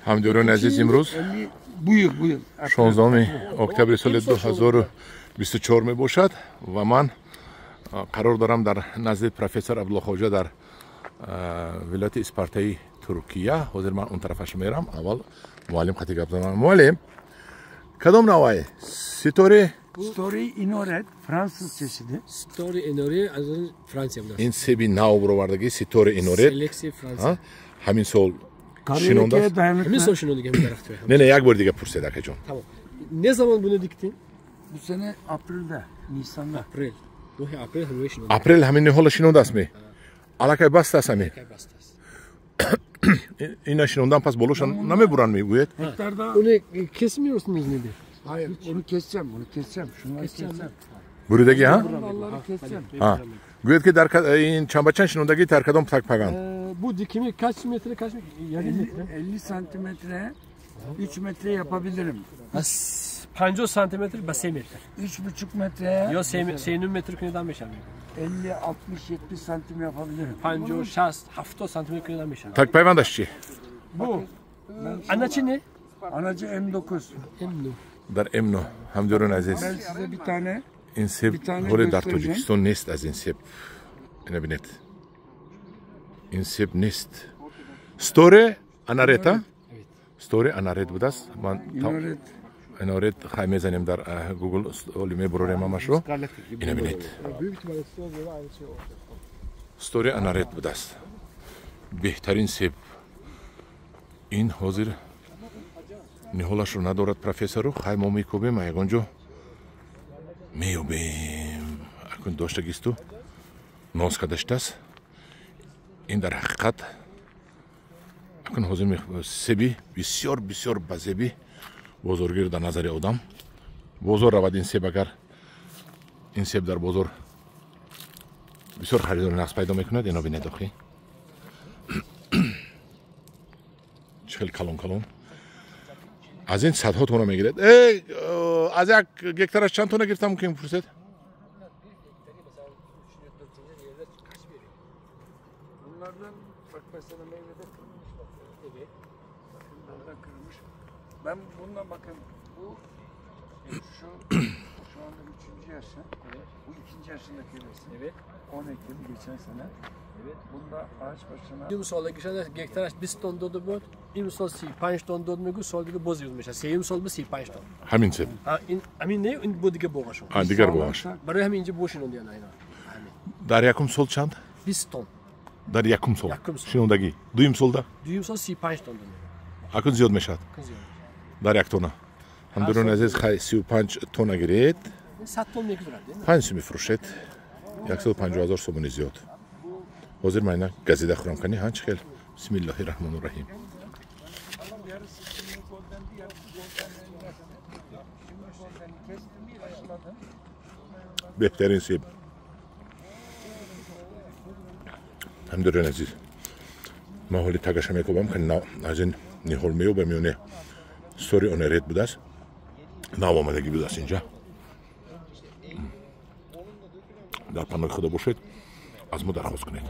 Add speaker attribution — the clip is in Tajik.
Speaker 1: ҳамдӯрон азиз имрӯз
Speaker 2: buyur
Speaker 1: 16 октябри соли 2024 мебошад ва ман қарор дорам дар назди профессор Абдуллохоҷа дар вилояти Испартаи Туркия. ҳозир ман он тарафаш мерам. аввал муаллим хати гап занам. Муаллим, кадом навъи?
Speaker 2: Story inoret Fransızcasıdır.
Speaker 3: Story inoret az Fransa budur.
Speaker 1: ин себи нав буровардаги Story inoret.
Speaker 3: Seleksi Fransa.
Speaker 1: ҳамин сол
Speaker 2: Шинонда.
Speaker 3: Hemin sol şunu diye bir tarafta.
Speaker 1: не не як бор дига пурсед акаҷон.
Speaker 3: Tamam. Ne zaman bunu diktin?
Speaker 2: Bu sene April'de, Nisan'da.
Speaker 3: April. Ruhi April ruhi şunu.
Speaker 1: апрел ҳамин ниҳола шинондастми? аллакай бастаст ҳамин.
Speaker 3: Bastas.
Speaker 1: ина шинондан пас болоша намебуранд мегӯед?
Speaker 2: Hektarda.
Speaker 3: Onu kesmiyorsunuz nedir?
Speaker 2: Hayır, onu keseceğim. Şunları keseceğim.
Speaker 1: Буридаги ҳа?
Speaker 2: Onları keseceğim.
Speaker 1: гӯед ки дар ин чамбачан шинондаги дар кадом такпаганд?
Speaker 3: Bu dikimi kaç metre kaç metre? Yarım metre.
Speaker 2: 50 santimetre, 3 metre yapabilirim.
Speaker 3: 50 santimetre ba 3 metre.
Speaker 2: 3,5 metre,
Speaker 3: Yo 3 metre kunidan beşer.
Speaker 2: 50, 60, 70 santim yapabilirim.
Speaker 3: 50, 60, 70 santimetre kunidan beşer.
Speaker 1: такпайвандаш чӣ?
Speaker 2: Bu.
Speaker 3: Anaçı ne?
Speaker 2: Anacı M9.
Speaker 3: Emnu.
Speaker 1: дар эмно ҳамдӯрон азиз
Speaker 2: Ben size bir tane
Speaker 1: ин себ
Speaker 2: Bir tane
Speaker 1: ҳоле дар
Speaker 2: göstereceğim.
Speaker 1: тоҷикистон нест аз ин себ. ина бинед. ин себ нест. Сторе анарета?
Speaker 3: Evet.
Speaker 1: Сторе анарет будааст. ман
Speaker 2: inoret.
Speaker 1: инорет хай мезанем дар Google оли мебурорем ҳамашро. ина бинед.
Speaker 3: Büyük ihtimalle böyle aynı şey olacak.
Speaker 1: сторе анарет будааст. беҳтарин себ. ин ҳозир ниҳолашро надорад профессору. хай мо мекобем ягон ҷо меёбем. акун доштагисту носка даштааст. ин дар ҳақиқат акун ҳозир себи бисёр бисёр ба зеби бозоргир дар назари одам. бозор равад ин себ агар ин себ дар бозор бисёр харидори нағз пайдо мекунад. ино бинед охи чӣ хел калон калон аз ин садҳо тона мегирад. аз як гектараш чанд тона гирифта мумкин пурсед?
Speaker 2: Bunlardan bak mesela meyvede kırılmış bak. Evet. Bakın burada kırılmış. Ben bundan bakın bu şu anda 3. yaşı.
Speaker 3: Evet.
Speaker 2: Bu 2. yaşındaki resim.
Speaker 3: Evet.
Speaker 2: 10 Ekim geçen sene.
Speaker 3: Evet.
Speaker 2: Bunda ağaç başına
Speaker 3: این سال گشته گکترش 20 تن داده بود. این سال 35 تن داد میگه سال دیگه باز یوز میشه. سوم سال به 35 تن.
Speaker 1: ҳамин себ.
Speaker 3: این همین نه این بود دیگه باغشون.
Speaker 1: дигар боғаш.
Speaker 3: برای همین اینجا بوشینون دیگه نه اینا.
Speaker 1: дар якум сол чанд?
Speaker 3: 20 تن.
Speaker 1: дар якум сол
Speaker 3: Якум сол.
Speaker 1: шинондагӣ. дуюм солда
Speaker 3: Düğüm sal 35 ton dönüyor.
Speaker 1: акун зиёд мешавад.
Speaker 3: Kızıyor.
Speaker 1: дар як тона. ҳамдӯрон азиз хай 35 тона гиред.
Speaker 3: 7 ton ne güzel değil mi?
Speaker 1: 5 сум мефурӯшед. 150,000 сомони зиёд. ҳозир ман ина газида хӯрам канӣ ҳан чӣ хел. бисмиллаҳи раҳмони раҳим. беҳтарин себ. ҳамдӯрон азиз ман ҳоли тагаша мекобам ки аз ин ниҳол меёбам ё не. стори онерет будааст. навомадагӣ будааст инҷа. дар паноҳи худо бошед. аз мо дархост кунед.